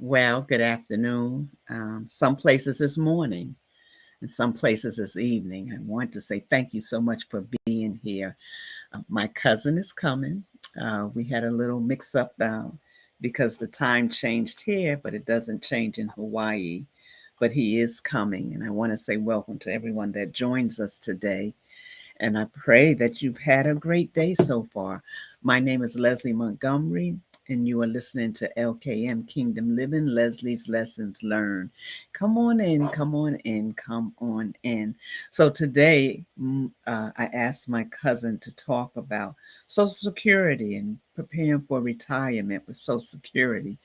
Well, good afternoon. Some places it's morning, and some places it's evening. I want to say thank you so much for being here. My cousin is coming. We had a little mix up because the time changed here, but it doesn't change in Hawaii. But he is coming, and I want to say welcome to everyone that joins us today. And I pray that you've had a great day so far. My name is Leslie Montgomery, and you are listening to LKM Kingdom Living, Leslie's Lessons Learned. Come on in, come on in, come on in. So today, I asked my cousin to talk about Social Security and preparing for retirement with Social Security.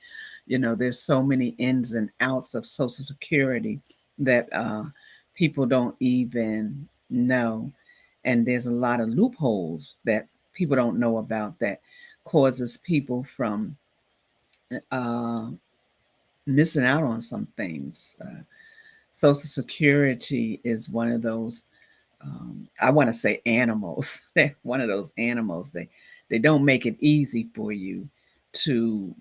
You know, there's so many ins and outs of Social Security that people don't even know, and there's a lot of loopholes that people don't know about that causes people from uh, missing out on some things. Social Security is one of those. I want to say animals. They're one of those animals. They don't make it easy for you to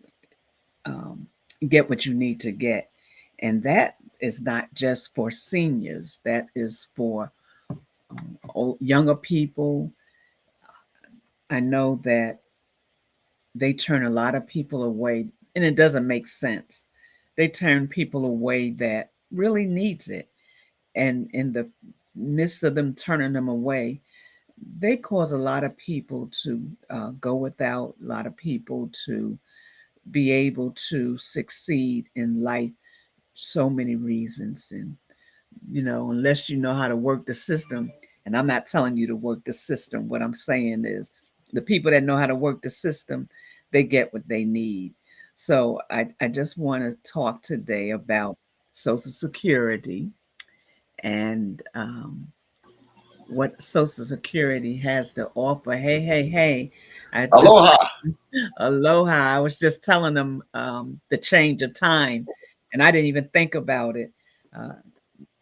um, get what you need to get, and that is not just for seniors. That is for younger people. I know that they turn a lot of people away, and it doesn't make sense. They turn people away that really needs it, and in the midst of them turning them away, they cause a lot of people to go without, a lot of people to be able to succeed in life. So many reasons, and unless you know how to work the system, and I'm not telling you to work the system, what I'm saying is the people that know how to work the system, they get what they need. So I just want to talk today about Social Security and what Social Security has to offer. Hey, hey, hey. I just, Aloha. aloha. I was just telling them the change of time, and I didn't even think about it. Uh,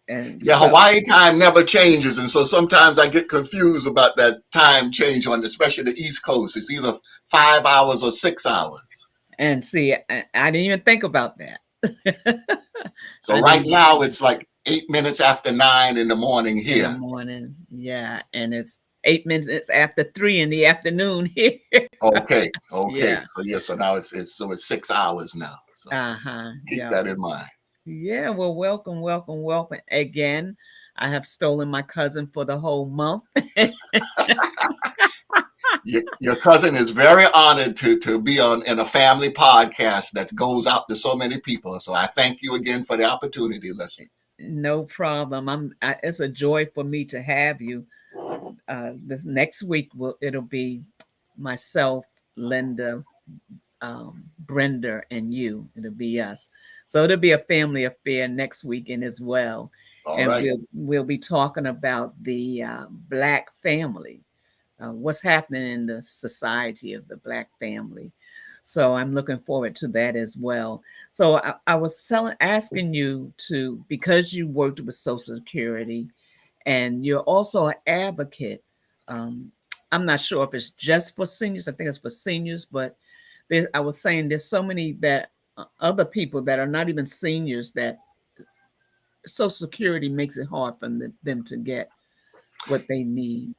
and Yeah, so, Hawaii time never changes, and so sometimes I get confused about that time change on, especially the East Coast. It's either 5 hours or 6 hours. and see, I didn't even think about that. So I didn't right even now think it's like 8 minutes after 9 in the morning in the here. morning. Yeah, and it's 8 minutes after 3 in the afternoon here. Okay, okay. Yeah. So yeah, so now it's 6 hours now. So Uh-huh. keep Yeah. that in mind. Yeah. Well, welcome, welcome, welcome. Again, I have stolen my cousin for the whole month. Your cousin is very honored to be on in a family podcast that goes out to so many people. So I thank you again for the opportunity, Leslie. No problem. It's a joy for me to have you. This next week it'll be myself, Linda, Brenda, and you. It'll be us. So it'll be a family affair next weekend as well, All and right. we'll be talking about the black family, what's happening in the society of the black family. So I'm looking forward to that as well. So I was asking you to, because you worked with Social Security and you're also an advocate. Um, I'm not sure if it's just for seniors. I think it's for seniors, but I was saying there's so many that other people that are not even seniors that Social Security makes it hard for them to get what they need.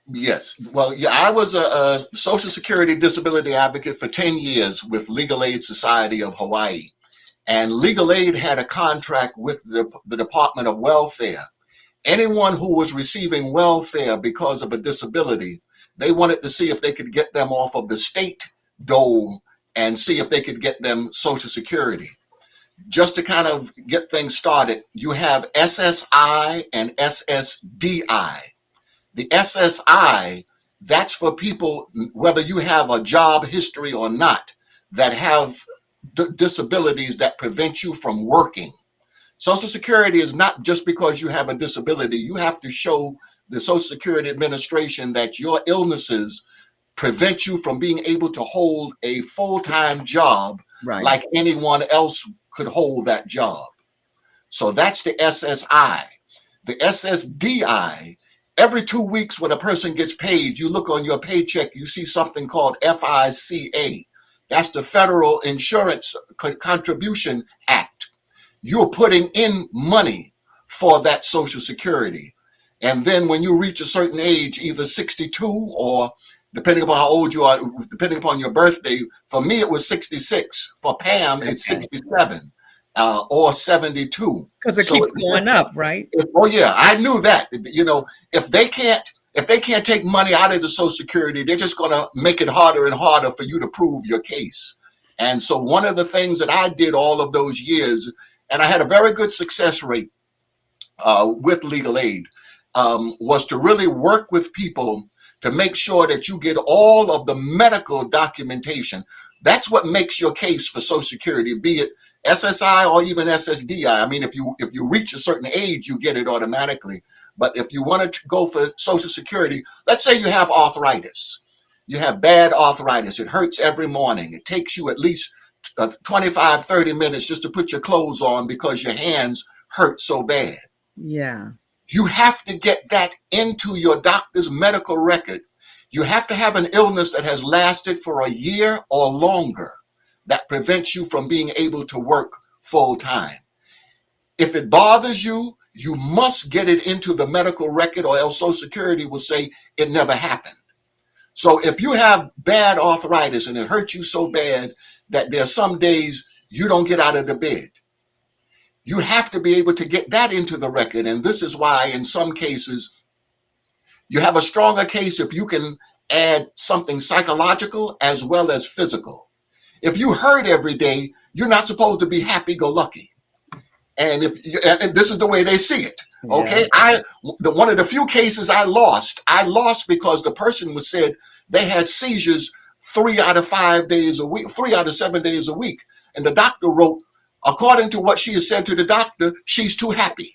Yes. Well, yeah, I was a Social Security disability advocate for 10 years with Legal Aid Society of Hawaii. And Legal Aid had a contract with the Department of Welfare. Anyone who was receiving welfare because of a disability, they wanted to see if they could get them off of the state dole and see if they could get them Social Security. Just to kind of get things started, you have SSI and SSDI. The SSI, that's for people, whether you have a job history or not, that have disabilities that prevent you from working. Social Security is not just because you have a disability. You have to show the Social Security Administration that your illnesses prevent you from being able to hold a full-time job Right. like anyone else could hold that job. So that's the SSI. The SSDI, every 2 weeks when a person gets paid, you look on your paycheck, you see something called FICA. That's the Federal Insurance Contribution Act. You're putting in money for that Social Security. And then when you reach a certain age, either 62 or depending upon how old you are, depending upon your birthday, for me it was 66. For Pam, it's Okay. 67 or 72. Because it So keeps going up, right? oh yeah, I knew that. You know, if they can't take money out of the Social Security, they're just going to make it harder and harder for you to prove your case. And so one of the things that I did all of those years, and I had a very good success rate with legal aid, was to really work with people to make sure that you get all of the medical documentation. That's what makes your case for Social Security, be it SSI or even SSDI. I mean, if you reach a certain age, you get it automatically. But if you want to go for Social Security, let's say you have arthritis. You have bad arthritis. It hurts every morning. It takes you at least 25, 30 minutes just to put your clothes on because your hands hurt so bad. Yeah. You have to get that into your doctor's medical record. You have to have an illness that has lasted for a year or longer that prevents you from being able to work full time. If it bothers you, you must get it into the medical record or else Social Security will say it never happened. So if you have bad arthritis and it hurts you so bad that there's some days you don't get out of the bed, you have to be able to get that into the record. And this is why in some cases you have a stronger case if you can add something psychological as well as physical. If you hurt every day, you're not supposed to be happy-go-lucky. And and this is the way they see it. Yeah. Okay, one of the few cases I lost because the person was said they had seizures 3 out of 5 days a week, 3 out of 7 days a week, and the doctor wrote, according to what she has said to the doctor, she's too happy.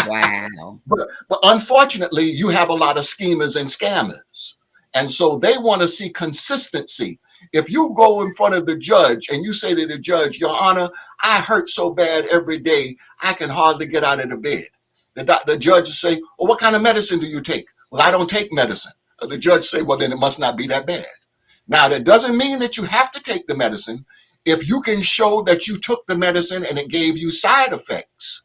Wow. But unfortunately, you have a lot of schemers and scammers. And so they want to see consistency. If you go in front of the judge and you say to the judge, Your Honor, I hurt so bad every day, I can hardly get out of the bed. The judge will say, well, what kind of medicine do you take? Well, I don't take medicine. The judge say, well, then it must not be that bad. Now, that doesn't mean that you have to take the medicine. If you can show that you took the medicine and it gave you side effects,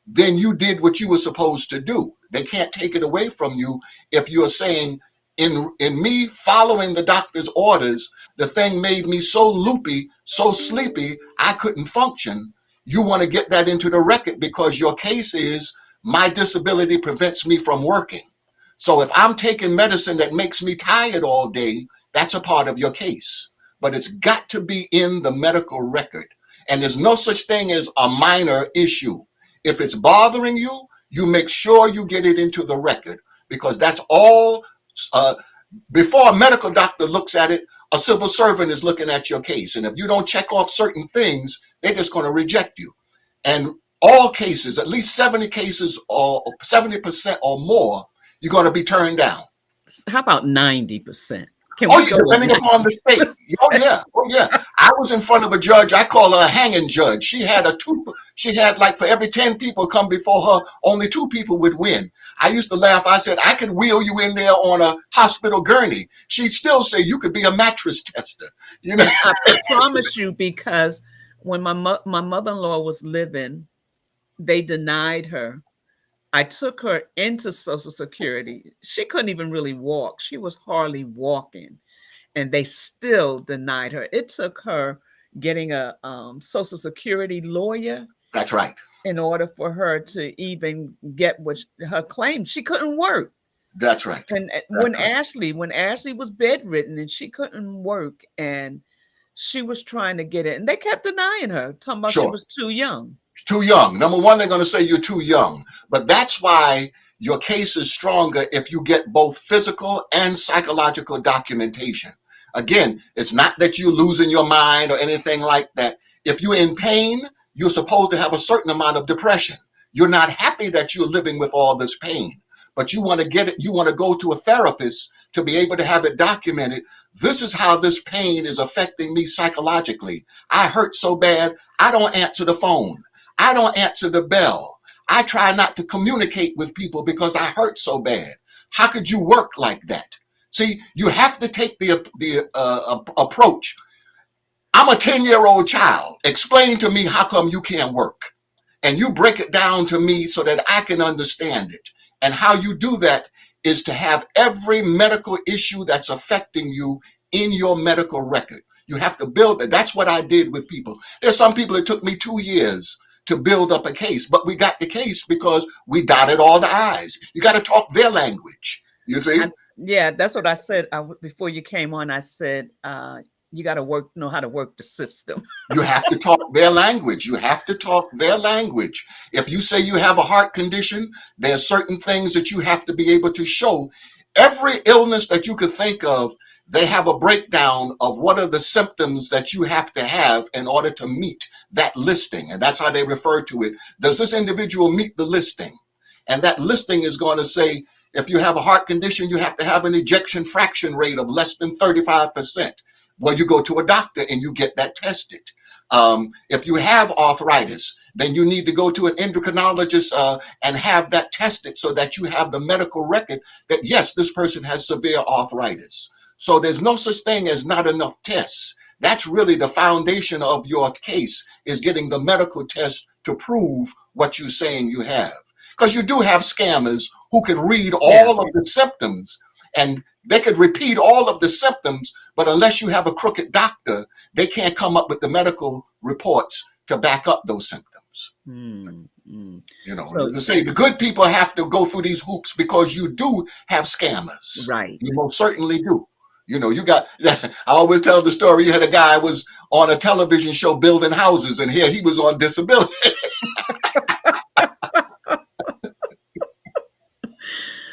then you did what you were supposed to do. They can't take it away from you if you're saying, in me following the doctor's orders, the thing made me so loopy, so sleepy, I couldn't function. You want to get that into the record because your case is my disability prevents me from working. So if I'm taking medicine that makes me tired all day, that's a part of your case. But it's got to be in the medical record. And there's no such thing as a minor issue. If it's bothering you, you make sure you get it into the record because that's all. Before a medical doctor looks at it, a civil servant is looking at your case. And if you don't check off certain things, they're just going to reject you. And all cases, at least 70 cases or 70% or more, you're going to be turned down. How about 90%? Can Oh, we yeah, go with depending upon the state. 90%? Oh yeah, oh yeah. I was in front of a judge. I call her a hanging judge. She had like for every 10 people come before her, only 2 people would win. I used to laugh. I said I could wheel you in there on a hospital gurney. She'd still say you could be a mattress tester. You know. I promise you, because when my mother-in-law was living, they denied her. I took her into Social Security. She couldn't even really walk. She was hardly walking, and they still denied her. It took her getting a Social Security lawyer That's right. in order for her to even get what her claim. She couldn't work. That's right. And That's when right. Ashley was bedridden and she couldn't work, and she was trying to get it, and they kept denying her, talking about she Sure. was too young. Too young. Number one, they're going to say you're too young. But that's why your case is stronger if you get both physical and psychological documentation. Again, it's not that you're losing your mind or anything like that. If you're in pain, you're supposed to have a certain amount of depression. You're not happy that you're living with all this pain, but you want to get it. You want to go to a therapist to be able to have it documented. This is how this pain is affecting me psychologically. I hurt so bad, I don't answer the phone. I don't answer the bell. I try not to communicate with people because I hurt so bad. How could you work like that? See, you have to take the approach. I'm a 10-year-old child. Explain to me how come you can't work. And you break it down to me so that I can understand it. And how you do that is to have every medical issue that's affecting you in your medical record. You have to build it. That's what I did with people. There's some people it took me 2 years to build up a case, but we got the case because we dotted all the I's. You got to talk their language. You see? Yeah, that's what I said before you came on. I said, you got to know how to work the system. You have to talk their language. You have to talk their language. If you say you have a heart condition, there are certain things that you have to be able to show. Every illness that you could think of, they have a breakdown of what are the symptoms that you have to have in order to meet that listing. And that's how they refer to it. Does this individual meet the listing? And that listing is going to say, if you have a heart condition, you have to have an ejection fraction rate of less than 35%. Well, you go to a doctor and you get that tested. If you have arthritis, then you need to go to an endocrinologist and have that tested so that you have the medical record that, yes, this person has severe arthritis. So there's no such thing as not enough tests. That's really the foundation of your case, is getting the medical test to prove what you're saying you have. Because you do have scammers who could read all of the symptoms, and they could repeat all of the symptoms, but unless you have a crooked doctor, they can't come up with the medical reports to back up those symptoms. You know, so, to say the good people have to go through these hoops because you do have scammers. Right. You most certainly do. You know, you got, I always tell the story, you had a guy who was on a television show building houses, and here he was on disability.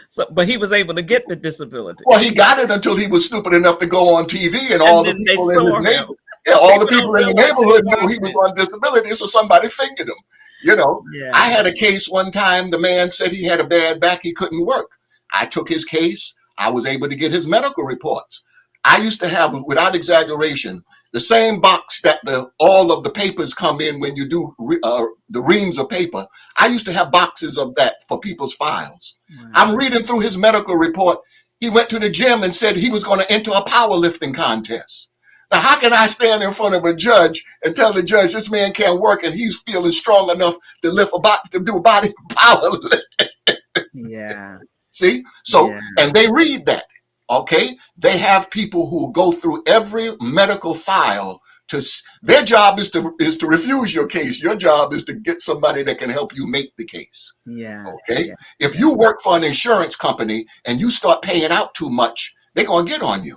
So, but he was able to get the disability. Well, he got it until he was stupid enough to go on TV, and all the people in his neighborhood, all the people in the neighborhood knew he was on disability, so somebody fingered him. You know, I had a case one time. The man said he had a bad back, he couldn't work. I took his case. I was able to get his medical reports. I used to have, without exaggeration, the same box that all of the papers come in when you do the reams of paper. I used to have boxes of that for people's files. Wow. I'm reading through his medical report. He went to the gym and said he was going to enter a powerlifting contest. Now, how can I stand in front of a judge and tell the judge this man can't work and he's feeling strong enough to do a body powerlifting? Yeah. See? So, and they read that. Okay, they have people who go through every medical file. Their job is to refuse your case. Your job is to get somebody that can help you make the case. Yeah. Okay. Yeah. If you work for an insurance company and you start paying out too much, they're gonna get on you.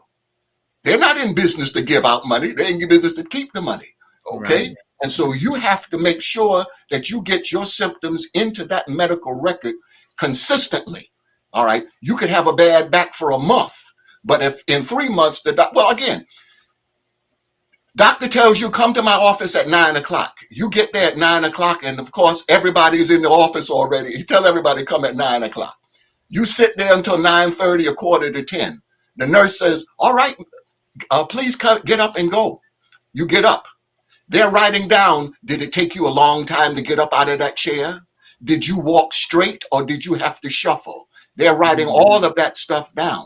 They're not in business to give out money. They're in business to keep the money. Okay. Right. And so you have to make sure that you get your symptoms into that medical record consistently. All right. You could have a bad back for a month, but if in 3 months, doctor tells you come to my office at 9 o'clock. You get there at 9 o'clock, and of course, everybody's in the office already. He tell everybody come at 9 o'clock. You sit there until 9:30 or quarter to 10. The nurse says, all right, please get up and go. You get up. They're writing down, did it take you a long time to get up out of that chair? Did you walk straight or did you have to shuffle? They're writing all of that stuff down.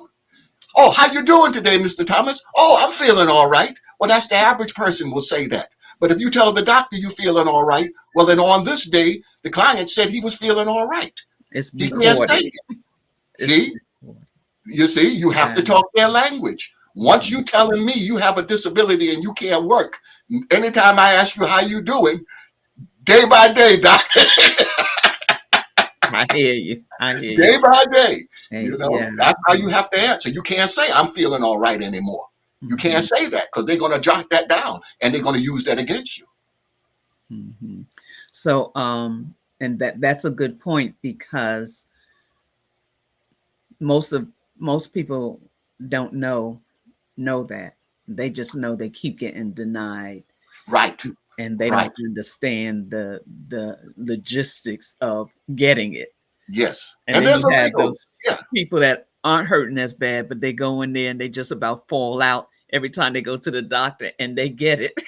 Oh, how you doing today, Mr. Thomas? Oh, I'm feeling all right. Well, that's the average person will say that. But if you tell the doctor you're feeling all right, well, then on this day, the client said he was feeling all right. It's recorded. See? You see, you have to talk their language. Once you telling me you have a disability and you can't work, anytime I ask you how you doing, day by day, doctor. I hear you. Day by day. You know, that's how you have to answer. You can't say I'm feeling all right anymore. You can't say that because they're going to jot that down and they're going to use that against you. Mm-hmm. So, and that's a good point, because most people don't know that. They just know they keep getting denied. Right. And they don't understand the logistics of getting it. Yes. And then you have those people that aren't hurting as bad, but they go in there and they just about fall out every time they go to the doctor and they get it.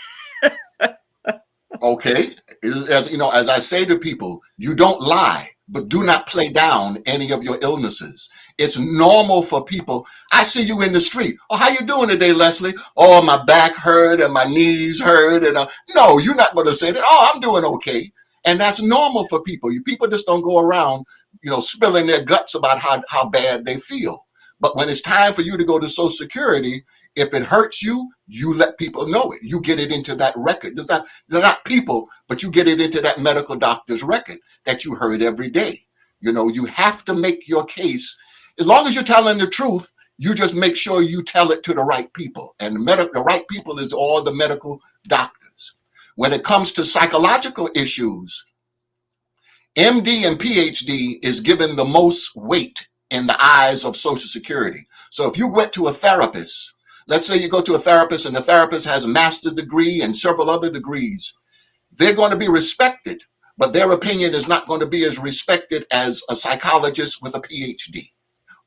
Okay. As you know, as I say to people, you don't lie but do not play down any of your illnesses. It's normal for people. I see you in the street. Oh, how you doing today, Leslie? Oh, my back hurt and my knees hurt. And no, you're not going to say that. Oh, I'm doing okay. And that's normal for people. You people just don't go around, spilling their guts about how bad they feel. But when it's time for you to go to Social Security, if it hurts you, you let people know it. You get it into that record. They're not people, but you get it into that medical doctor's record that you heard every day. You have to make your case. As long as you're telling the truth, you just make sure you tell it to the right people. And the right people is all the medical doctors. When it comes to psychological issues, MD and PhD is given the most weight in the eyes of Social Security. So if you went to a therapist, let's say you go to a therapist and the therapist has a master's degree and several other degrees, they're going to be respected, but their opinion is not going to be as respected as a psychologist with a PhD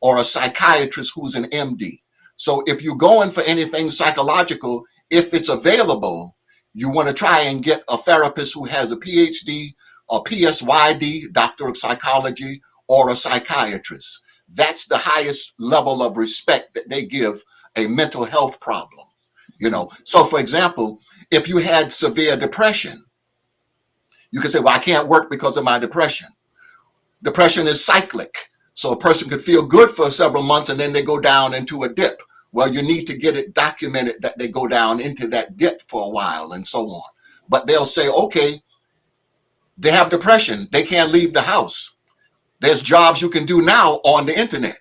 or a psychiatrist who's an MD. So if you're going for anything psychological, if it's available, you want to try and get a therapist who has a PhD or PSYD, Doctor of Psychology, or a psychiatrist. That's the highest level of respect that they give a mental health problem. So for example, if you had severe depression, you can say, well, I can't work because of my depression. Depression is cyclic. So a person could feel good for several months and then they go down into a dip. Well, you need to get it documented that they go down into that dip for a while and so on. But they'll say, okay, they have depression. They can't leave the house. There's jobs you can do now on the internet.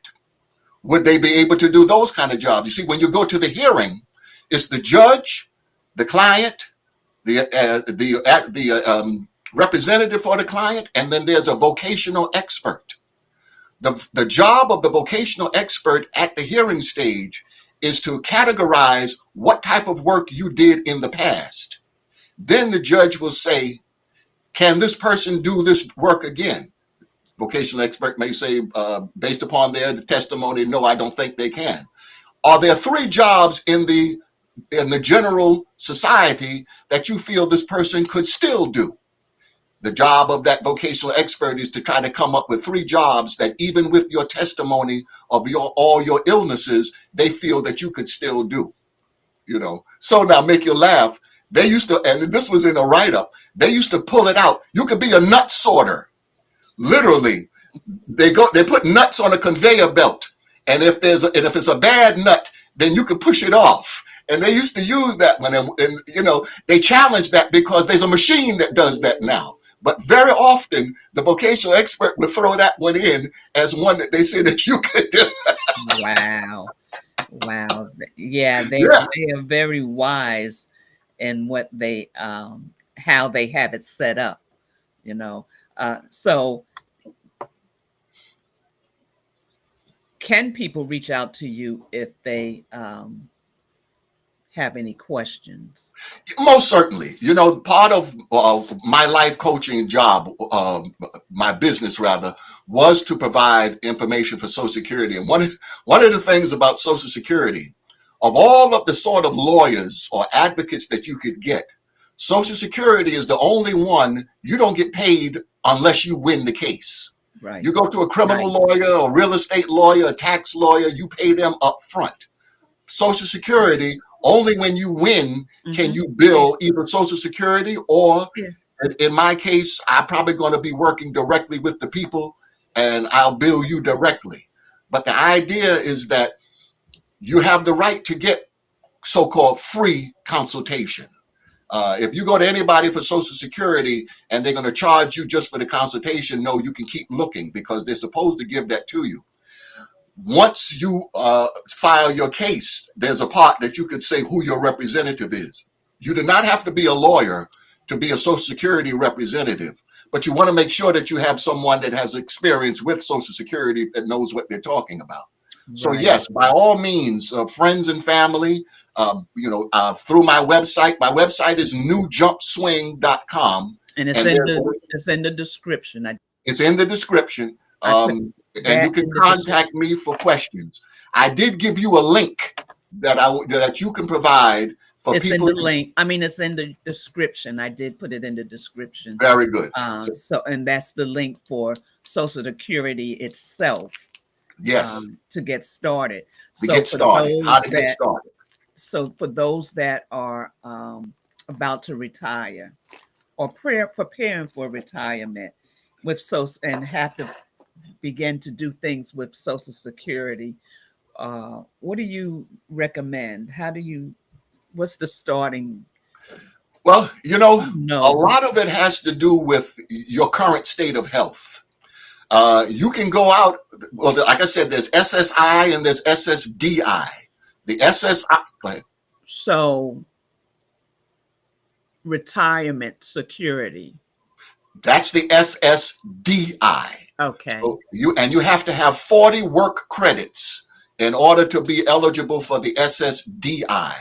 Would they be able to do those kind of jobs? You see, when you go to the hearing, it's the judge, the client, the representative for the client, and then there's a vocational expert. The job of the vocational expert at the hearing stage is to categorize what type of work you did in the past. Then the judge will say, can this person do this work again? Vocational expert may say, based upon their testimony, no, I don't think they can. Are there 3 jobs in the general society that you feel this person could still do? The job of that vocational expert is to try to come up with 3 jobs that even with your testimony of all your illnesses, they feel that you could still do. So now make you laugh. They used to, and this was in a write-up, they used to pull it out. You could be a nut sorter. Literally, they put nuts on a conveyor belt, and if it's a bad nut, then you can push it off. And they used to use that one, and they challenged that because there's a machine that does that now. But very often, the vocational expert would throw that one in as one that they said that you could do. Wow. Yeah, they are very wise in what they how they have it set up, so can people reach out to you if they have any questions? Most certainly. Part of my life coaching job, my business rather, was to provide information for Social Security. And one of the things about Social Security, of all of the sort of lawyers or advocates that you could get, Social Security is the only one you don't get paid unless you win the case. Right. You go to a criminal lawyer, a real estate lawyer, a tax lawyer, you pay them up front. Social Security, only when you win can you bill either Social Security or, in my case, I'm probably going to be working directly with the people and I'll bill you directly. But the idea is that you have the right to get so-called free consultation. If you go to anybody for Social Security and they're going to charge you just for the consultation, no, you can keep looking because they're supposed to give that to you. Once you file your case, there's a part that you could say who your representative is. You do not have to be a lawyer to be a Social Security representative, but you want to make sure that you have someone that has experience with Social Security that knows what they're talking about. Right. So yes, by all means, friends and family, through my website. My website is newjumpswing.com. And it's in the description. It's in the description. And you can contact me for questions. I did give you a link that you can provide for It's in people. the link. I mean, it's in the description. I did put it in the description. Very good. So, So, and that's the link for Social Security itself, yes, to get started. to So get for started, how those to get that, started. are about to retire or preparing for retirement with social and have to begin to do things with Social Security, what do you recommend? What's the starting? Well, a No. lot of it has to do with your current state of health. You can go out, well, like I said, there's SSI and there's SSDI. The SSI, go ahead. So retirement security. That's the SSDI. Okay. So you have to have 40 work credits in order to be eligible for the SSDI.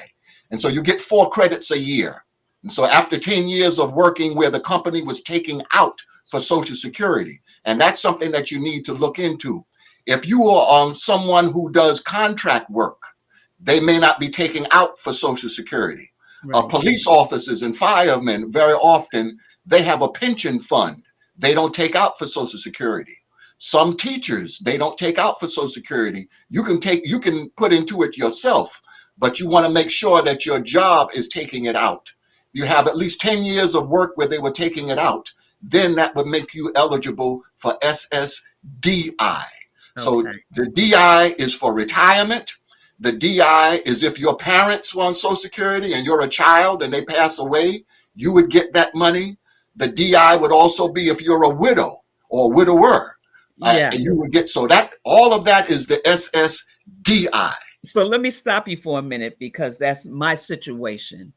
And so you get 4 credits a year. And so after 10 years of working where the company was taking out for Social Security, and that's something that you need to look into. If you are someone who does contract work, they may not be taking out for Social Security. Right. Police officers and firemen, very often, they have a pension fund. They don't take out for Social Security. Some teachers, they don't take out for Social Security. You can put into it yourself, but you want to make sure that your job is taking it out. You have at least 10 years of work where they were taking it out, then that would make you eligible for SSDI. So Okay. the DI is for retirement. The DI is if your parents were on Social Security and you're a child and they pass away, you would get that money. The DI would also be if you're a widow or widower, Yeah. and you would get, so that all of that is the SSDI. So let me stop you for a minute because that's my situation.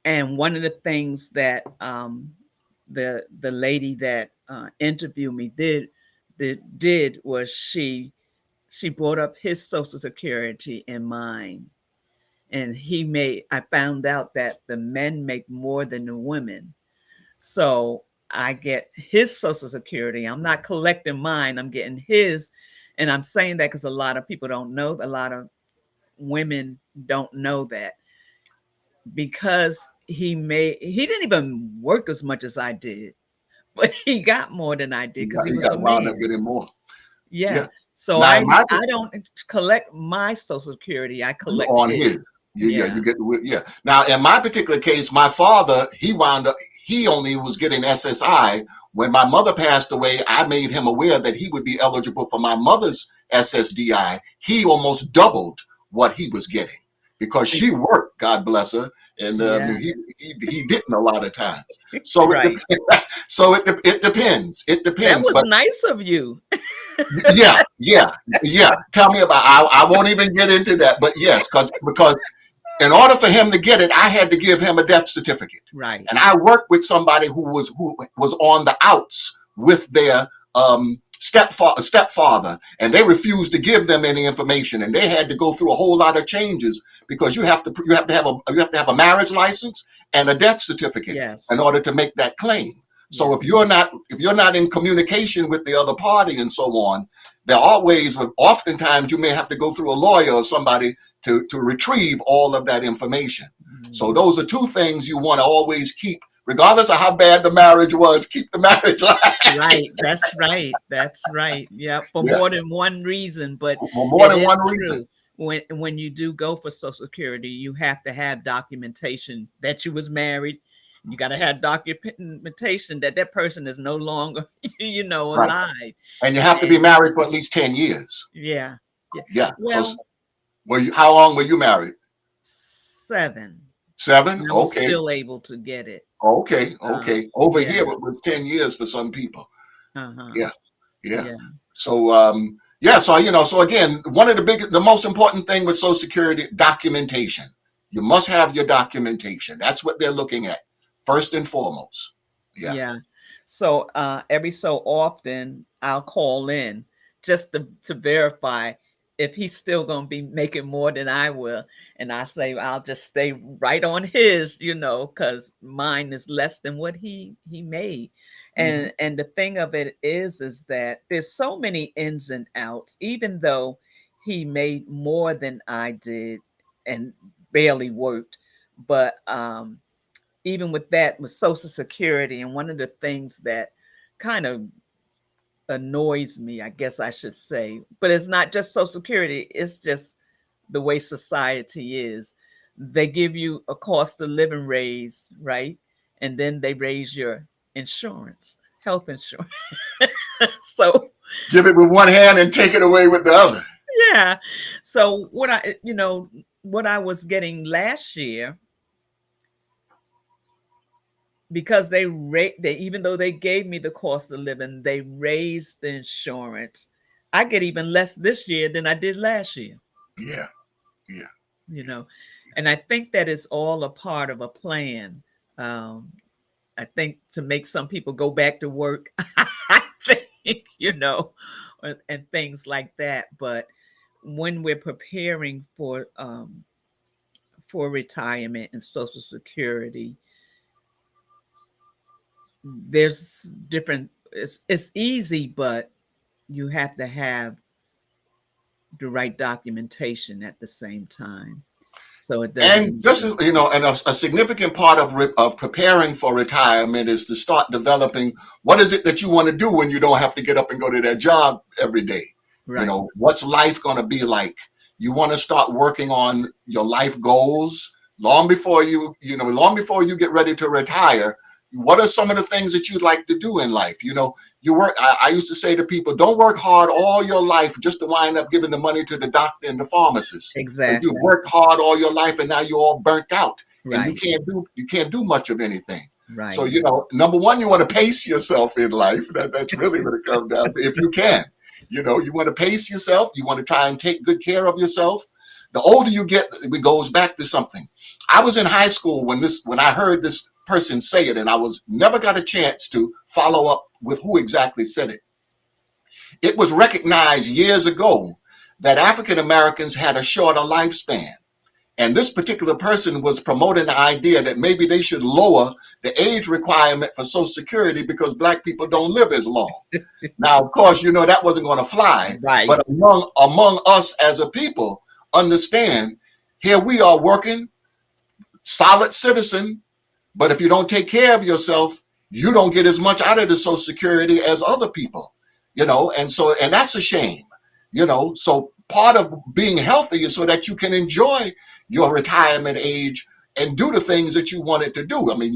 And one of the things that the lady that interviewed me did was she brought up his Social Security and mine, and I found out that the men make more than the women. So I get his Social Security. I'm not collecting mine, I'm getting his. And I'm saying that because a lot of people don't know, a lot of women don't know that because he didn't even work as much as I did, but he got more than I did because he You was got a to wind up man. getting more. Yeah. Yeah. So Now, I don't collect my Social Security. I collect on his. his. Yeah, Yeah. you get yeah. Now, in my particular case, my father, he only was getting SSI. When my mother passed away, I made him aware that he would be eligible for my mother's SSDI. He almost doubled what he was getting because See, she worked, God bless her, and yeah. he didn't a lot of times. So Right. it depends. It That depends. was But nice of you. yeah, yeah, yeah. Tell me about. I won't even get into that. But yes, because in order for him to get it, I had to give him a death certificate. Right. And I worked with somebody who was on the outs with their stepfather, and they refused to give them any information, and they had to go through a whole lot of changes because you have to have a marriage license and a death certificate in Yes. order to make that claim. So Yes. if you're not in communication with the other party and so on, there are ways. Oftentimes you may have to go through a lawyer or somebody to retrieve all of that information. So Mhm. those are two things you want to always keep, regardless of how bad the marriage was. Keep the marriage alive. Right. That's right. That's right. Yeah. For Yeah, more than one reason, but for more it than is one reason. true. When you do go for Social Security, you have to have documentation that you was married. You got to have documentation that that person is no longer, Right. alive. And you have to be And married for at least 10 years. yeah, yeah. Yeah. So Well, how long were you married? 7. 7? And I was Okay. still able to get it. Okay. Okay. Over Yeah. here, it was 10 years for some people. Uh-huh. Yeah. Yeah. Yeah. So yeah, so again, the most important thing with Social Security, documentation. You must have your documentation. That's what they're looking at first and foremost. Yeah. Yeah. So every so often I'll call in just to verify if he's still going to be making more than I will. And I say I'll just stay right on his, because mine is less than what he made. Hmm. And the thing of it is that there's so many ins and outs, even though he made more than I did and barely worked. But even with that, with Social Security, and one of the things that kind of annoys me, I guess I should say, but it's not just Social Security, it's just the way society is. They give you a cost of living raise, right? And then they raise your insurance, health insurance. So, Give it with one hand and take it away with the other. yeah. So, what I was getting last year, because they even though they gave me the cost of living, they raised the insurance. I get even less this year than I did last year. Yeah, yeah. you know and I think that it's all a part of a plan. I think to make some people go back to work. I think, and things like that. But when we're preparing for retirement and Social Security, there's different. It's easy, but you have to have the right documentation at the same time, so it And doesn't. just and a significant part of of preparing for retirement is to start developing what is it that you want to do when you don't have to get up and go to that job every day. Right. What's life going to be like? You want to start working on your life goals long before you get ready to retire. What are some of the things that you'd like to do in life? You work. I used to say to people, don't work hard all your life just to wind up giving the money to the doctor and the pharmacist. Because you've Exactly. worked hard all your life and now you're all burnt out and you Right. can't do much of anything. So, Right. number one, you want to pace yourself in life. That's really what it comes down to. If you can, you want to pace yourself. You want to try and take good care of yourself. The older you get, it goes back to something. I was in high school when I heard this person say it, and I was never got a chance to follow up with who exactly said it. It was recognized years ago that African Americans had a shorter lifespan. And this particular person was promoting the idea that maybe they should lower the age requirement for Social Security because Black people don't live as long. Now, of course, that wasn't going to fly. Right. But among us as a people, understand, here we are working, solid citizen, but if you don't take care of yourself, you don't get as much out of the Social Security as other people, and that's a shame, So part of being healthy is so that you can enjoy your retirement age and do the things that you wanted to do. I mean,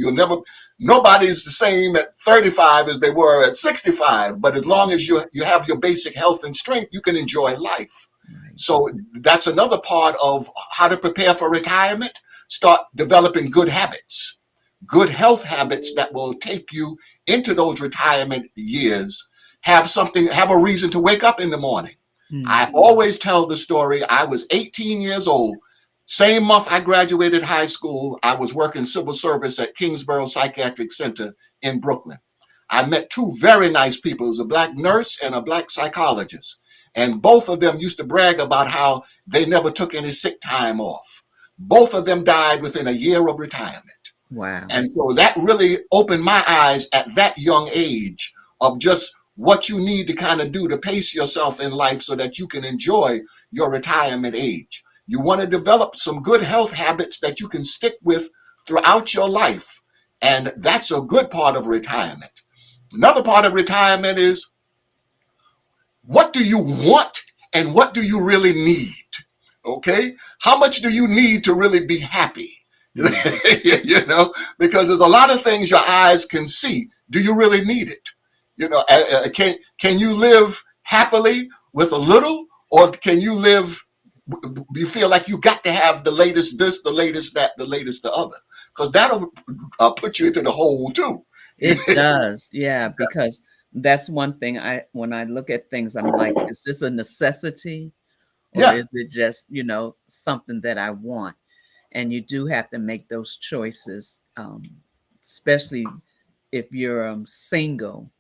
nobody's the same at 35 as they were at 65, but as long as you have your basic health and strength, you can enjoy life. Right. So that's another part of how to prepare for retirement. Start developing good health habits that will take you into those retirement years. Have a reason to wake up in the morning. I Mm. always tell the story. I was 18 years old. Same month I graduated high school, I was working civil service at Kingsborough Psychiatric Center in Brooklyn. I met two very nice people. It was a Black nurse and a Black psychologist. And both of them used to brag about how they never took any sick time off. Both of them died within a year of retirement. Wow. And so that really opened my eyes at that young age of just what you need to kind of do to pace yourself in life so that you can enjoy your retirement age. You want to develop some good health habits that you can stick with throughout your life. And that's a good part of retirement. Another part of retirement is, what do you want and what do you really need? Okay? How much do you need to really be happy? Mm. Because there's a lot of things your eyes can see. Do you really need it? Can you live happily with a little, or can you live? You feel like you got to have the latest this, the latest that, the latest the other, because that'll put you into the hole too. It does. Yeah, because that's one thing when I look at things, I'm like, is this a necessity or Yeah, is it just, something that I want? And you do have to make those choices, especially if you're single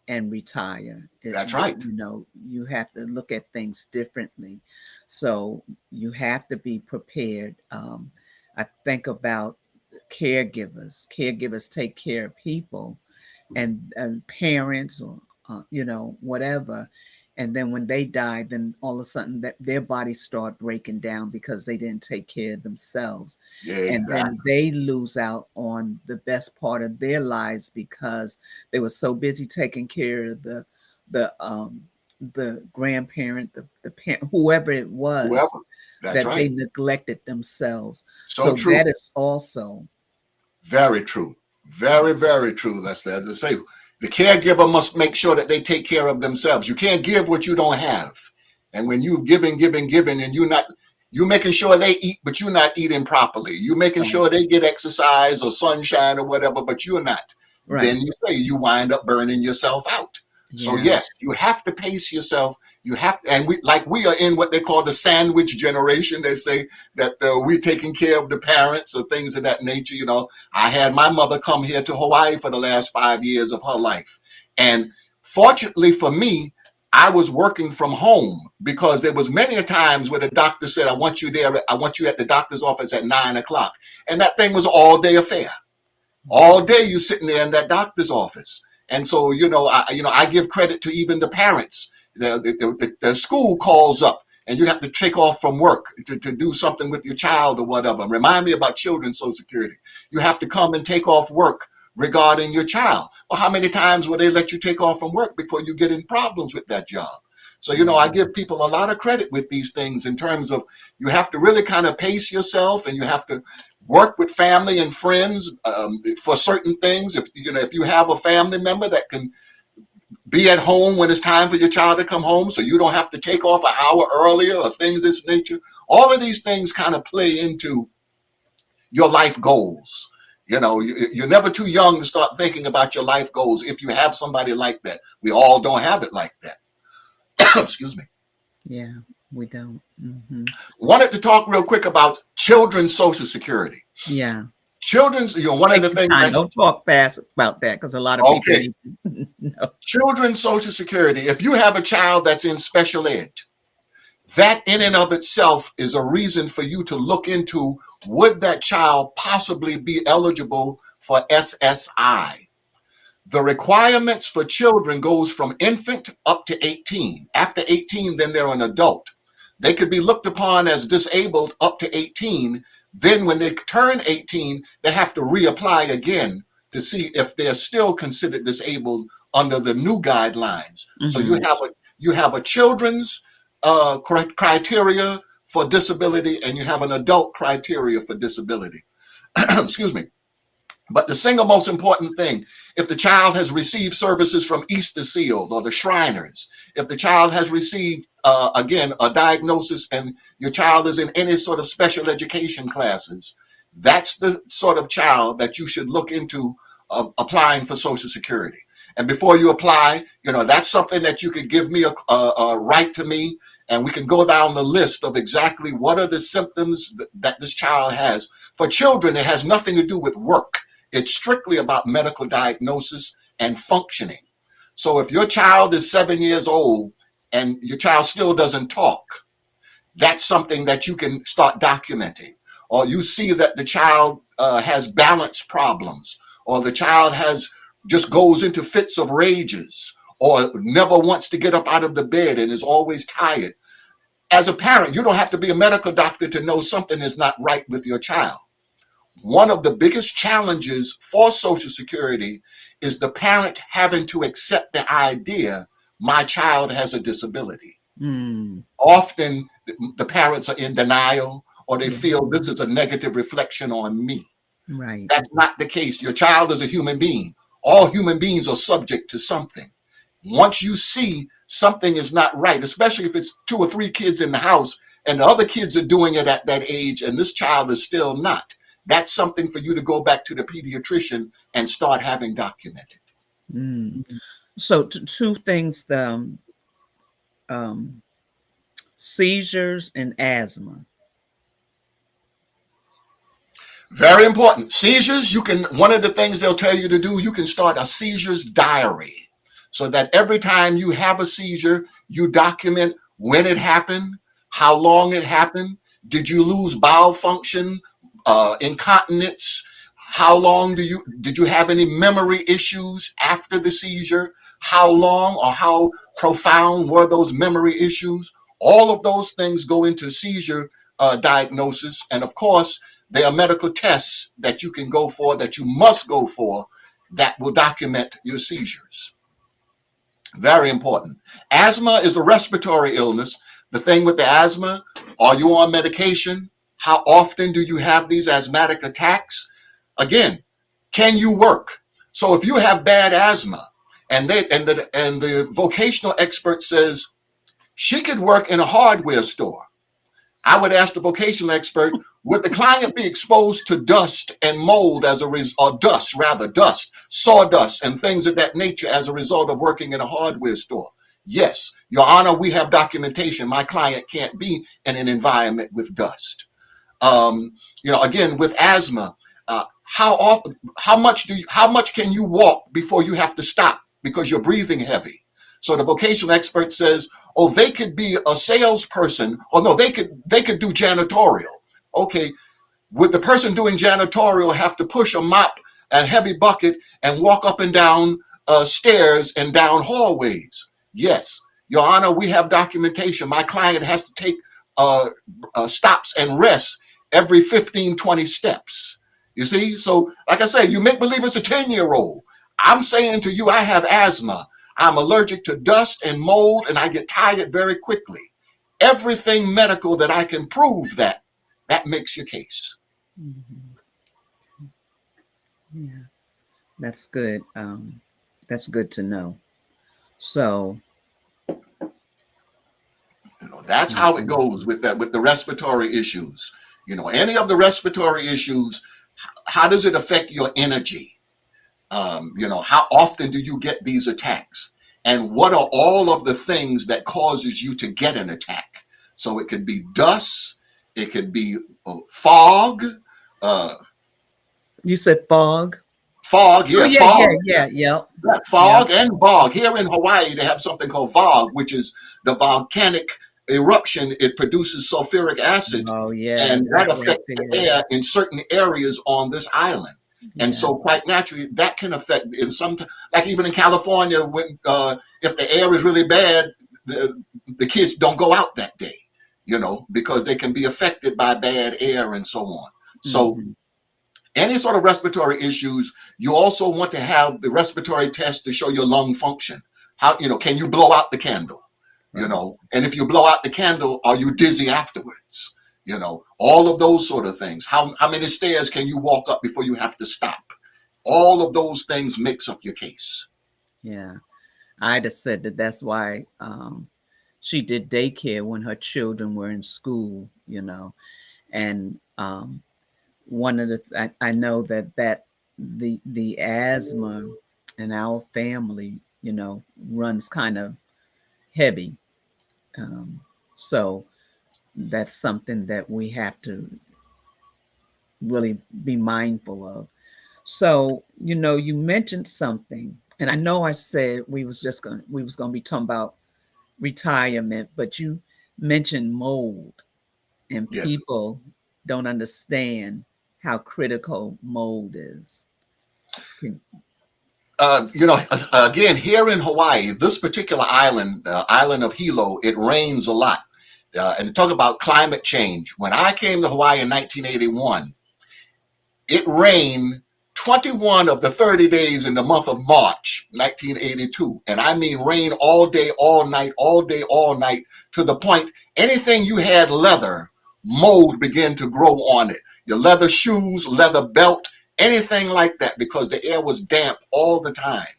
and retire. that's right. You have to look at things differently. So you have to be prepared. I think about caregivers. Caregivers take care of people and parents or, whatever. And then when they die, then all of a sudden that their bodies start breaking down because they didn't take care of themselves. Yeah, And exactly. then they lose out on the best part of their lives because they were so busy taking care of the grandparent, the parent, whoever it was, Whoever. That's that they right. neglected themselves. So So true. that is also, Very true. Very, very true. That's as I say. The caregiver must make sure that they take care of themselves. You can't give what you don't have. And when you've given, and you making sure they eat, but you're not eating properly. You making right, sure they get exercise or sunshine or whatever, but you're not. right, Then you wind up burning yourself out. So yeah, yes, you have to pace yourself. You have to, and we are in what they call the sandwich generation. They say that we're taking care of the parents or things of that nature. I had my mother come here to Hawaii for the last 5 years of her life. And fortunately for me, I was working from home because there was many a times where the doctor said, I want you at the doctor's office at 9 o'clock. And that thing was all day affair. All day you sitting there in that doctor's office. And so, I give credit to even the parents. The school calls up and you have to take off from work to do something with your child or whatever. Remind me about children's Social Security. You have to come and take off work regarding your child. Well, how many times will they let you take off from work before you get in problems with that job? So, yeah, I give people a lot of credit with these things in terms of you have to really kind of pace yourself and you have to work with family and friends for certain things. If you have a family member that can be at home when it's time for your child to come home, so you don't have to take off an hour earlier or things of this nature. All of these things kind of play into your life goals. You're never too young to start thinking about your life goals if you have somebody like that. We all don't have it like that. Excuse me. yeah, we don't. Wanted to talk real quick about children's Social Security. Yeah. Children's, one of Take the your things time. that, Don't talk fast about that because a lot of people okay, need to know. children's Social Security, if you have a child that's in special ed, that in and of itself is a reason for you to look into would that child possibly be eligible for SSI. The requirements for children goes from infant up to 18. After 18, then they're an adult. They could be looked upon as disabled up to 18. Then when they turn 18, they have to reapply again to see if they're still considered disabled under the new guidelines. So Hmm. you have a children's criteria for disability and you have an adult criteria for disability. Excuse me. But the single most important thing, if the child has received services from Easter Sealed or the Shriners, if the child has received, again, a diagnosis and your child is in any sort of special education classes, that's the sort of child that you should look into applying for Social Security. And before you apply, that's something that you could give me a write to me, and we can go down the list of exactly what are the symptoms that this child has. For children, it has nothing to do with work. It's strictly about medical diagnosis and functioning. So if your child is 7 years old and your child still doesn't talk, that's something that you can start documenting. Or you see that the child has balance problems, or the child has just goes into fits of rages, or never wants to get up out of the bed and is always tired. As a parent, you don't have to be a medical doctor to know something is not right with your child. One of the biggest challenges for Social Security is the parent having to accept the idea my child has a disability. Mm, Often the parents are in denial or they yeah, feel this is a negative reflection on me. right. That's not the case. Your child is a human being. All human beings are subject to something. Once you see something is not right, especially if it's 2 or 3 kids in the house and the other kids are doing it at that age and this child is still not, that's something for you to go back to the pediatrician and start having documented. Mm. So, two things: the um, seizures and asthma. Very important. Seizures, one of the things they'll tell you to do, you can start a seizures diary so that every time you have a seizure, you document when it happened, how long it happened, did you lose bowel function, incontinence, how long did you have any memory issues after the seizure? how long or how profound were those memory issues. All of those things go into seizure diagnosis. And of course, there are medical tests that you can go for, that you must go for, that will document your seizures. Very important. Asthma is a respiratory illness. The thing with the asthma, are you on medication? How often do you have these asthmatic attacks? Again, can you work? So if you have bad asthma and the vocational expert says she could work in a hardware store, I would ask the vocational expert, would the client be exposed to dust and mold as a result, or dust, sawdust, and things of that nature as a result of working in a hardware store? Yes, Your Honor, we have documentation. My client can't be in an environment with dust. Again, with asthma, how much can you walk before you have to stop because you're breathing heavy? So the vocational expert says, oh, they could be a salesperson, or no, they could do janitorial. Okay, would the person doing janitorial have to push a mop, a heavy bucket, and walk up and down stairs and down hallways? Yes, Your Honor, we have documentation. My client has to take stops and rests every 15, 20 steps. You see, so like I said, you make believe it's a 10-year-old. I'm saying to you, I have asthma. I'm allergic to dust and mold, and I get tired very quickly. Everything medical that I can prove that makes your case. Mhm. Yeah, that's good. That's good to know. So, That's how it mhm. goes with that, with the respiratory issues. Any of the respiratory issues, how does it affect your energy? How often do you get these attacks? And what are all of the things that causes you to get an attack? So it could be dust, it could be fog, uh, You said fog. fog, Oh yeah, yeah, yeah, fog, yeah, yep, yeah, yep. fog and bog. Here in Hawaii, they have something called fog, which is the volcanic eruption. It produces sulfuric acid, Oh yeah, and that that right affects the there. air in certain areas on this island. And Yeah. so, quite naturally, that can affect in some, like even in California, when if the air is really bad, the kids don't go out that day, because they can be affected by bad air and so on. So Hmm. any sort of respiratory issues, you also want to have the respiratory test to show your lung function. How, can you blow out the candle? Right. And if you blow out the candle, are you dizzy afterwards? All of those sort of things. How many stairs can you walk up before you have to stop? All of those things makes up your case. Yeah. I just said that that's why she did daycare when her children were in school, and one of the I know that the asthma in our family, runs kind of heavy. Um, so that's something that we have to really be mindful of. So, you mentioned something, and I know I said we was gonna be talking about retirement, but you mentioned mold, and Yeah. people don't understand how critical mold is. Can, Again, here in Hawaii, this particular island, island of Hilo, it rains a lot. And talk about climate change. When I came to Hawaii in 1981, it rained 21 of the 30 days in the month of March 1982. And I mean rain all day, all night, all day, all night, to the point anything you had leather, mold began to grow on it. Your leather shoes, leather belt, anything like that, because the air was damp all the time.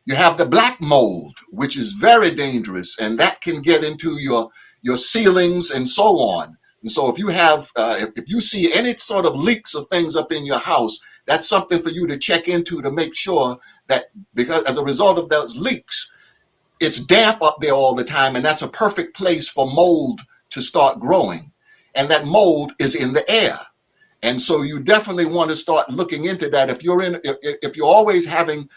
You have the black mold, which is very dangerous, and that can get into your ceilings and so on. And so, if you have, if you see any sort of leaks or things up in your house, that's something for you to check into to make sure that, because as a result of those leaks, it's damp up there all the time, and that's a perfect place for mold to start growing. And that mold is in the air. And so you definitely want to start looking into that. If you're always having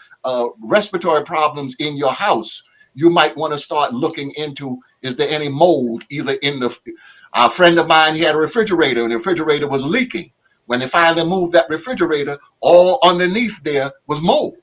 respiratory problems in your house, you might want to start looking into, is there any mold either in the, a friend of mine, he had a refrigerator and the refrigerator was leaking. When they finally moved that refrigerator, all underneath there was mold.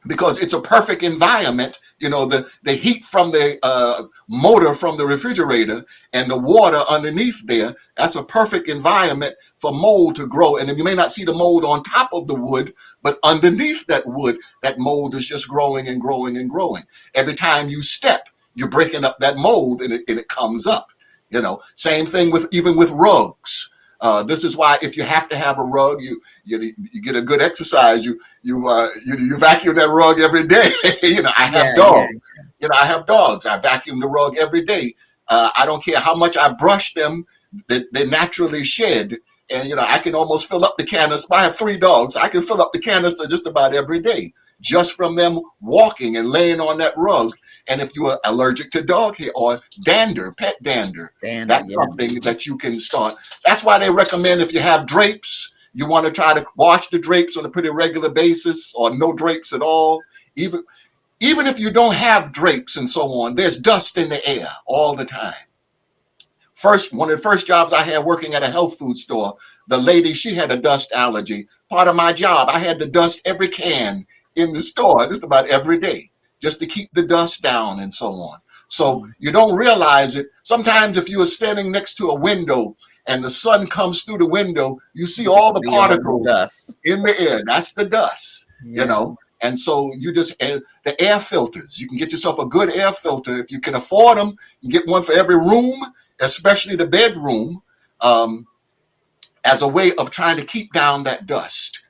because it's a perfect environment. The heat from the motor from the refrigerator and the water underneath there, that's a perfect environment for mold to grow. And you may not see the mold on top of the wood, but underneath that wood, that mold is just growing and growing and growing. Every time you step, you're breaking up that mold, and it comes up. Same thing with even with rugs. This is why if you have to have a rug, you get a good exercise. You vacuum that rug every day. I have Yeah, yeah, dogs. I vacuum the rug every day. I don't care how much I brush them; they naturally shed. And I can almost fill up the canister. I have 3 dogs. I can fill up the canister just about every day, just from them walking and laying on that rug. And if you are allergic to dog hair or dander, pet dander, Dander, that's yeah. something that you can start. That's why they recommend, if you have drapes, you want to try to wash the drapes on a pretty regular basis, or no drapes at all. Even if you don't have drapes and so on, there's dust in the air all the time. One of the first jobs I had working at a health food store, the lady, she had a dust allergy. Part of my job, I had to dust every can in the store just about every day, just to keep the dust down and so on. So Mm. you don't realize it. Sometimes if you are standing next to a window and the sun comes through the window, you see You can all the see all the particles dust. in the air. That's the dust, you Yeah. know. And so the air filters, you can get yourself a good air filter. If you can afford them, you get one for every room, especially the bedroom, um, as a way of trying to keep down that dust.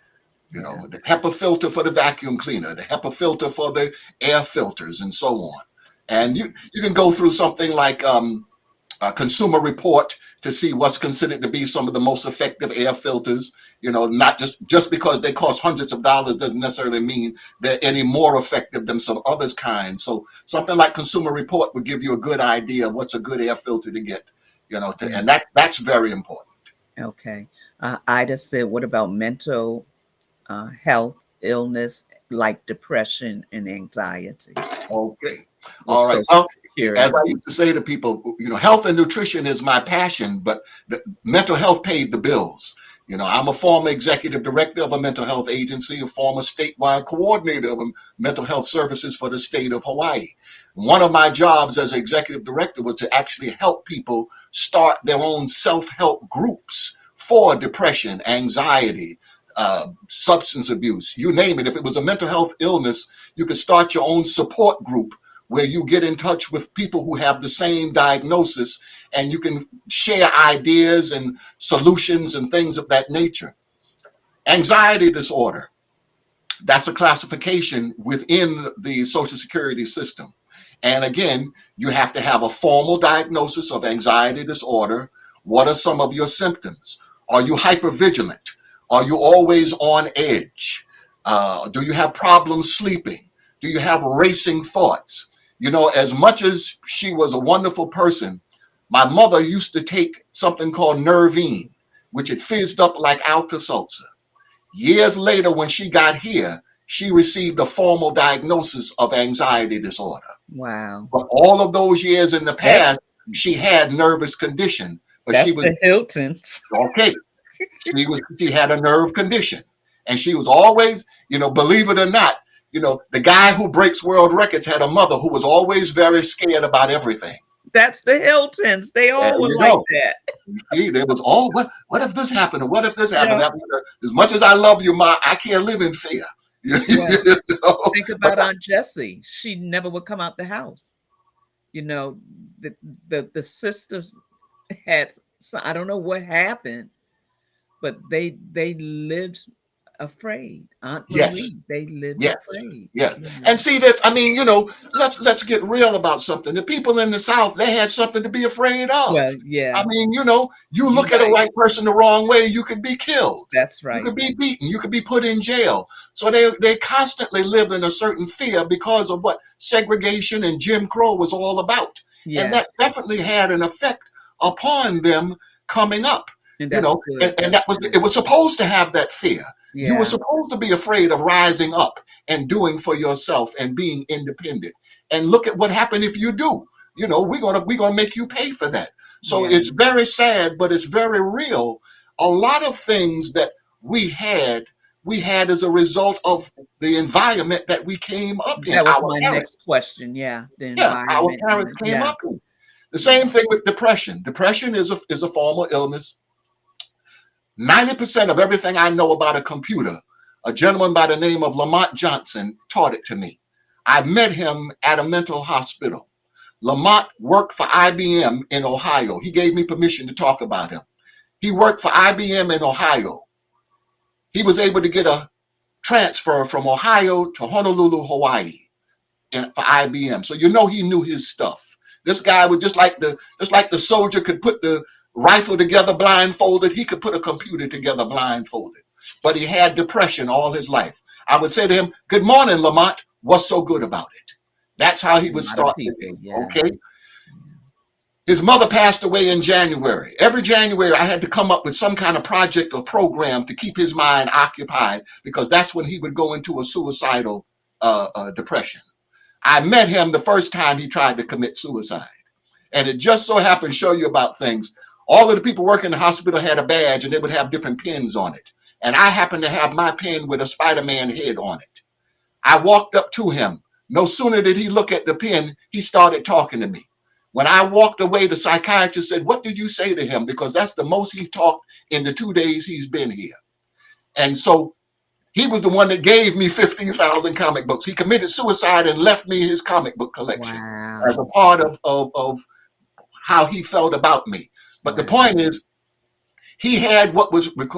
Yeah. The HEPA filter for the vacuum cleaner, the HEPA filter for the air filters, and so on. And you can go through something like a Consumer Report to see what's considered to be some of the most effective air filters. Not just because they cost hundreds of dollars doesn't necessarily mean they're any more effective than some others kinds. So something like Consumer Report would give you a good idea of what's a good air filter to get. Yeah. And that's very important. Okay. Ida said, what about mental health, illness like depression and anxiety Okay. with All right. Social Well, as Security? I used to say to people, health and nutrition is my passion, but the mental health paid the bills. I'm a former executive director of a mental health agency, a former statewide coordinator of mental health services for the state of Hawaii. One of my jobs as executive director was to actually help people start their own self-help groups for depression, anxiety, substance abuse, you name it. If it was a mental health illness, you could start your own support group where you get in touch with people who have the same diagnosis, and you can share ideas and solutions and things of that nature. Anxiety disorder, that's a classification within the Social Security system. And again, you have to have a formal diagnosis of anxiety disorder. What are some of your symptoms? Are you hypervigilant? Are you always on edge? Do you have problems sleeping? Do you have racing thoughts? As much as she was a wonderful person, my mother used to take something called Nervine, which it fizzed up like Alka-Seltzer. Years later, when she got here, she received a formal diagnosis of anxiety disorder. Wow. But all of those years in the That past, she had nervous condition, but she that's was the Hiltons. okay. She had a nerve condition, and she was always, believe it or not, the guy who breaks world records had a mother who was always very scared about everything. That's the Hiltons. They There all were you like go. that. See, there was all what if this happened, or what if this happened? Yeah. As much as I love you, Ma, I can't live in fear. Well, think But about Aunt Jessie. She never would come out the house. You know, the sisters had, I don't know what happened, but they lived afraid. Aunt yes, Marie, they lived yes, afraid. yes. You And know. see this, I mean, let's get real about something. The people in the South, they had something to be afraid of. Well, I yeah, mean, you you're look at a right. white person the wrong way, you could be killed. That's You right. could be beaten. You could be put in jail. So they constantly live in a certain fear because of what segregation and Jim Crow was all about. And Yeah, that definitely had an effect upon them coming up. and You that's know, good. and That's that was good. it was supposed to have that fear. You were Yeah, supposed to be afraid of rising up and doing for yourself and being independent. And look at what happened if you do. We're gonna make you pay for that. So yeah, it's very sad, but it's very real. A lot of things that we had we had as a result of the environment that we came up in. That was Our my parents, next question. Yeah, the yeah, our environment parents and came yeah, up in. The yeah. same thing with depression. Depression is a form of illness. 90% of everything I know about a computer, a gentleman by the name of Lamont Johnson taught it to me. I met him at a mental hospital. Lamont worked for IBM in Ohio. He gave me permission to talk about him. He worked for IBM in Ohio. He was able to get a transfer from Ohio to Honolulu, Hawaii, for IBM. So you know he knew his stuff. This guy was just like the soldier could put the rifle together blindfolded, he could put a computer together blindfolded. But he had depression all his life. I would say to him, "Good morning, Lamont. What's so good about it?" That's how he A would lot of start the day. people. Yeah. Okay. His mother passed away in January. Every January, I had to come up with some kind of project or program to keep his mind occupied because that's when he would go into a suicidal depression. I met him the first time he tried to commit suicide. And it just so happened to show you about things. All of the people working in the hospital had a badge and they would have different pins on it. And I happened to have my pin with a Spider-Man head on it. I walked up to him. No sooner did he look at the pin, he started talking to me. When I walked away, the psychiatrist said, "What did you say to him?" Because that's the most he's talked in the 2 days he's been here. And so he was the one that gave me 15,000 comic books. He committed suicide and left me his comic book collection as a Wow. part of how he felt about me. But the Wow. point is, he had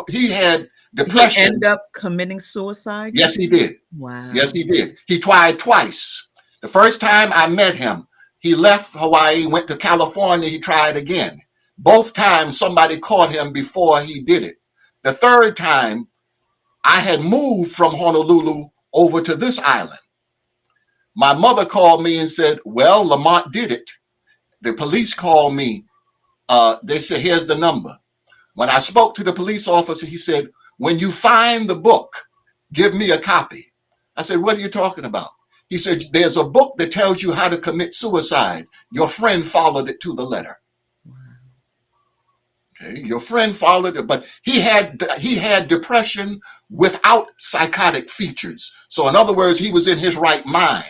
he had He ended depression. up committing suicide, you Yes, he said? did. Yes, Wow. he did. He tried twice. The first time I met him, he left Hawaii, went to California, he tried again. Both times somebody caught him before he did it. The third time, I had moved from Honolulu over to this island. My mother called me and said, "Well, Lamont did it." The police called me. They said, "Here's the number." When I spoke to the police officer, he said, "When you find the book, give me a copy." I said, "What are you talking about?" He said, "There's a book that tells you how to commit suicide. Your friend followed it to the letter." Wow. Okay, your friend followed it, but he had depression without psychotic features. So in other words, he was in his right mind.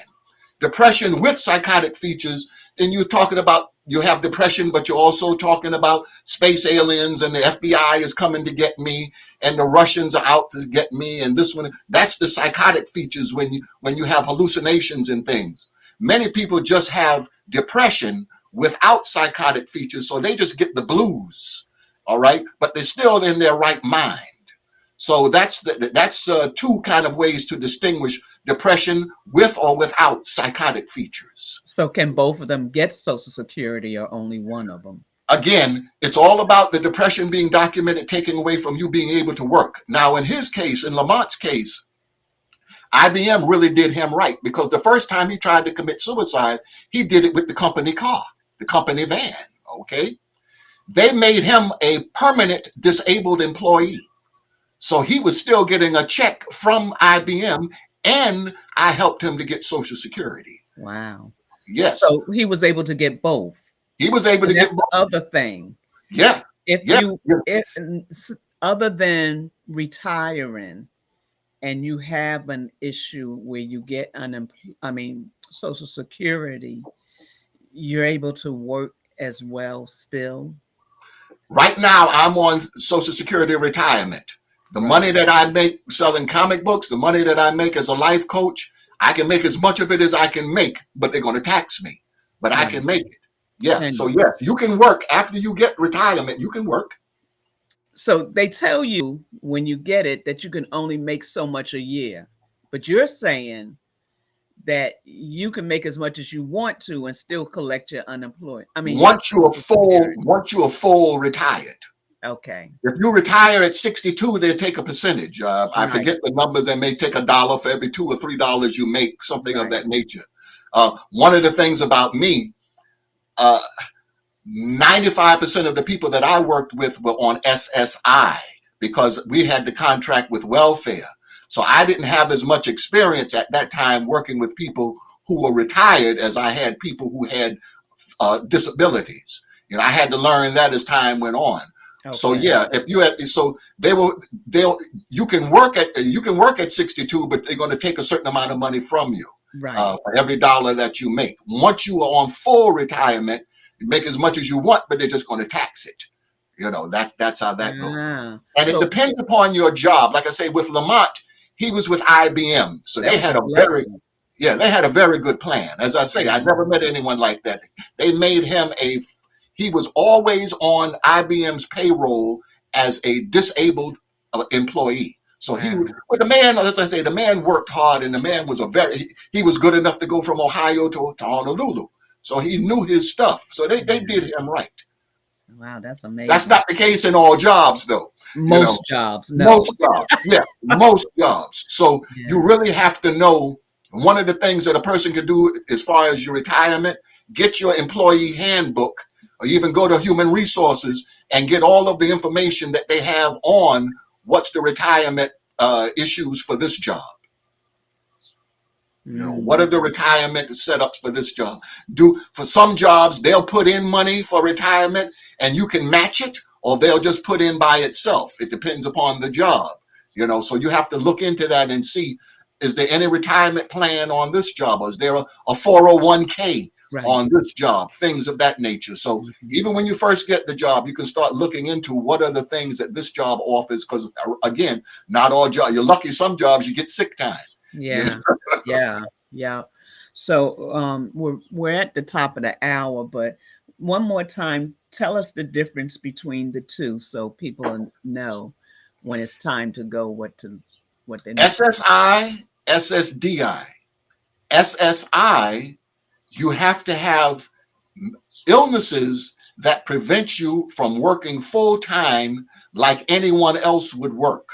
Depression with psychotic features, then you're talking about you have depression, but you're also talking about space aliens and the FBI is coming to get me and the Russians are out to get me and this one. That's the psychotic features when you have hallucinations and things. Many people just have depression without psychotic features, so they just get the blues, all right, but they're still in their right mind. So that's two kind of ways to distinguish depression with or without psychotic features. So can both of them get Social Security or only one of them? Again, it's all about the depression being documented, taking away from you being able to work. Now, in his case, in Lamont's case, IBM really did him right because the first time he tried to commit suicide, he did it with the company car, the company van. Okay. They made him a permanent disabled employee. So he was still getting a check from IBM, and I helped him to get Social Security. Wow. Yes, So he was able to get both. he was able to And get that's the both. other thing. Yeah, If yeah, you, yeah. if, other than retiring and you have an issue where you get Social Security, you're able to work as well still. Right now, I'm on Social Security retirement. The Right. money that I make selling comic books, the money that I make as a life coach, I can make as much of it as I can make, but they're going to tax me. But I Right. can make it. Yeah. Can So you? yes, you can work after you get retirement. You can work. So they tell you when you get it that you can only make so much a year, but you're saying that you can make as much as you want to and still collect your your Social Security. Once you are full retired. Okay. If you retire at 62, they take a percentage. I Right. forget the numbers. They may take $1 for every $2 or $3 you make, something of Right. that nature. One of the things about me, uh, 95% of the people that I worked with were on SSI because we had the contract with welfare. So I didn't have as much experience at that time working with people who were retired as I had people who had disabilities. You know, I had to learn that as time went on. So Okay. yeah, if you had, so they'll you can work at 62, but they're going to take a certain amount of money from you Right. for every dollar that you make. Once you are on full retirement, you make as much as you want, but they're just going to tax it. That's how that goes. Ah. And it So depends upon your job. Like I say, with Lamont, he was with IBM, so that they was had a a very blessing. yeah, they had a very good plan. As I say, I Yeah. never met anyone like that. They made him a he was always on IBM's payroll as a disabled employee. So Wow. but the man, as I say, the man worked hard, and the man was he was good enough to go from Ohio to Honolulu. So he knew his stuff. So they Yeah. did him right. Wow, that's That's amazing. not the case in all jobs, though. You know, Most jobs, no. most jobs, yeah, most jobs. So you Yeah. really have to know one of the things that a person can do as far as your retirement, get your employee handbook, or even go to human resources and get all of the information that they have on what's the retirement issues for this job. What are Mm. the retirement setups for this job? Do for some jobs they'll put in money for retirement and you can match it, or they'll just put in by itself. It depends upon the job. So you have to look into that and see, is there any retirement plan on this job? Or is there a 401k Right. on this job? Things of that nature. So Mhm. even when you first get the job, you can start looking into what are the things that this job offers. Because again, not all jobs. You're lucky some jobs you get sick time. You know? Yeah. Yeah. Yeah. So we're at the top of the hour, but one more time, tell us the difference between the two so people know when it's time to go what they need. SSI, SSDI. SSI, you have to have illnesses that prevent you from working full time like anyone else would work.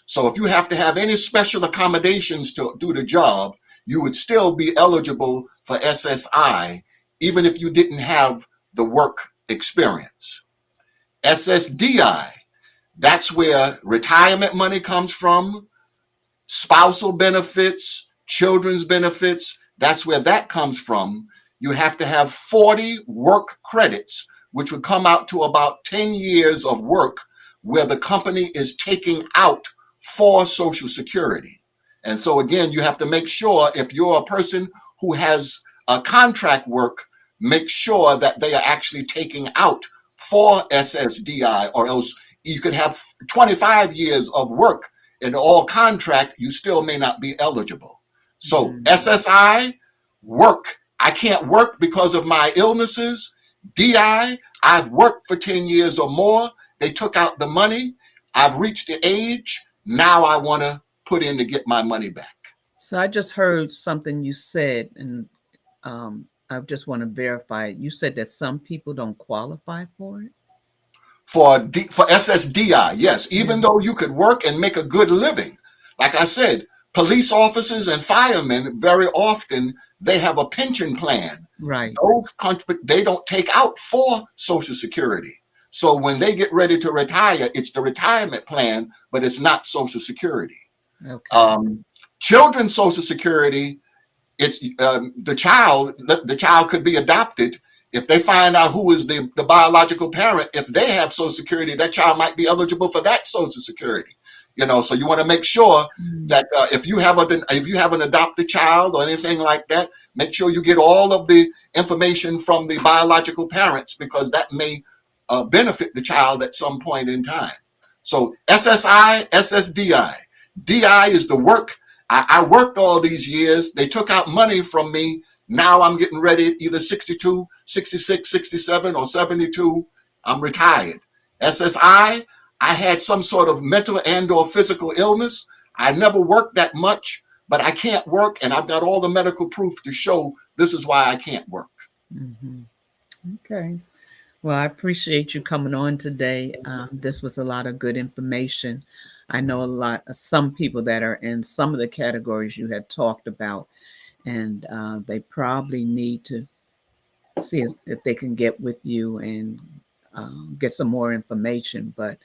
So if you have to have any special accommodations to do the job, you would still be eligible for SSI, even if you didn't have the work experience. SSDI, that's where retirement money comes from, spousal benefits, children's benefits. That's where that comes from. You have to have 40 work credits, which would come out to about 10 years of work where the company is taking out for Social Security. And so, again, you have to make sure if you're a person who has a contract work, make sure that they are actually taking out for SSDI, or else you could have 25 years of work in all contract, you still may not be eligible. So Mm. SSI, work. I can't work because of my illnesses. DI, I've worked for 10 years or more. They took out the money. I've reached the age. Now I want to put in to get my money back. So I just heard something you said, and I just want to verify it. You said that some people don't qualify for it. For SSDI, yes, Yeah. even though you could work and make a good living. Like I said, police officers and firemen, very often, they have a pension plan. Right. They don't take out for Social Security. So when they get ready to retire, it's the retirement plan, but it's not Social Security. Okay. Um, Children's Social Security, it's the child could be adopted. If they find out who is the biological parent, if they have Social Security, that child might be eligible for that Social Security. So you want to make sure Mm. that if you have an adopted child or anything like that, make sure you get all of the information from the biological parents, because that may benefit the child at some point in time. So SSI, SSDI. DI is the work. I worked all these years. They took out money from me. Now I'm getting ready, either 62, 66, 67, or 72. I'm retired. SSI, I had some sort of mental and or physical illness. I never worked that much, but I can't work, and I've got all the medical proof to show this is why I can't work. Hmm. Okay. Well, I appreciate you coming on today. This was a lot of good information. I know some people that are in some of the categories you have talked about, and they probably need to see if they can get with you and get some more information. But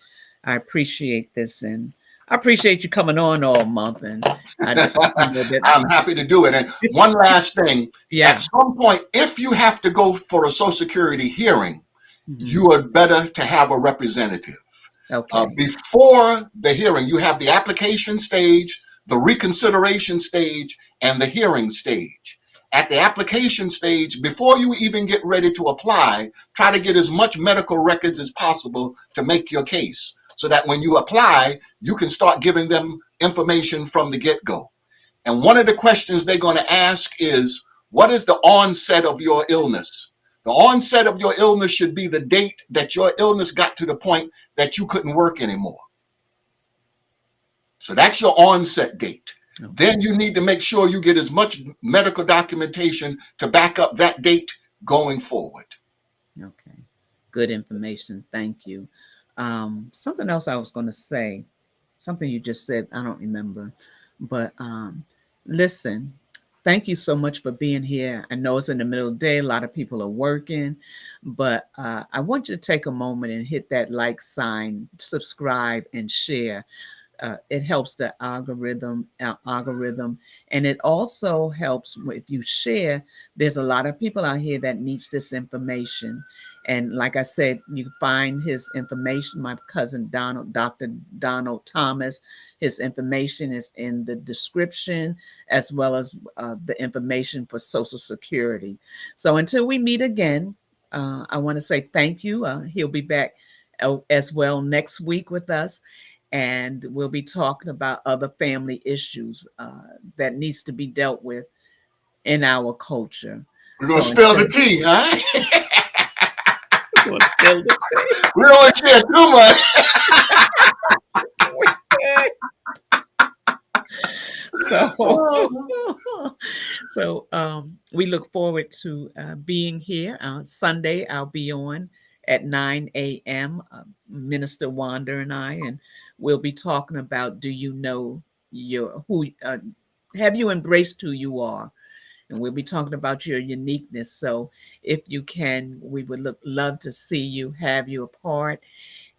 I appreciate this, and I appreciate you coming on all month. And I just know that I'm happy to do it. And one last thing, yeah. at some point, if you have to go for a Social Security hearing, Hmm. you are better to have a representative. Okay. Before the hearing, you have the application stage, the reconsideration stage, and the hearing stage. At the application stage, before you even get ready to apply, try to get as much medical records as possible to make your case so that when you apply, you can start giving them information from the get-go. And one of the questions they're going to ask is, what is the onset of your illness? The onset of your illness should be the date that your illness got to the point that you couldn't work anymore. So that's your onset date. Okay. Then you need to make sure you get as much medical documentation to back up that date going forward. Okay. Good information. Thank you. Something else I was going to say, something you just said, I don't remember, but listen, thank you so much for being here. I know it's in the middle of the day, a lot of people are working, but I want you to take a moment and hit that like sign, subscribe, and share. It helps the algorithm, and it also helps if you share. There's a lot of people out here that needs this information, and like I said, you can find his information. My cousin Donald, Dr. Donald Thomas, his information is in the description, as well as the information for Social Security. So until we meet again, I want to say thank you. He'll be back as well next week with us, and we'll be talking about other family issues that needs to be dealt with in our culture. We're going to So spill the until tea, huh? we'll spill the tea. We don't want to share too much. So, we look forward to being here. Sunday, I'll be on at 9 a.m. Minister Wanda and I, and we'll be talking about, do you know your who? Have you embraced who you are? And we'll be talking about your uniqueness. So, if you can, we would love to see you, have you a part.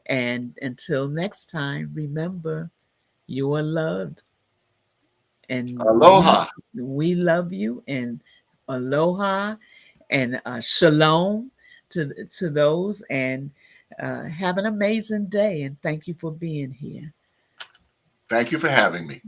And until next time, remember, you are loved, and Aloha. we love you, and aloha, and shalom to those, and have an amazing day, and thank you for being here. Thank you for having me.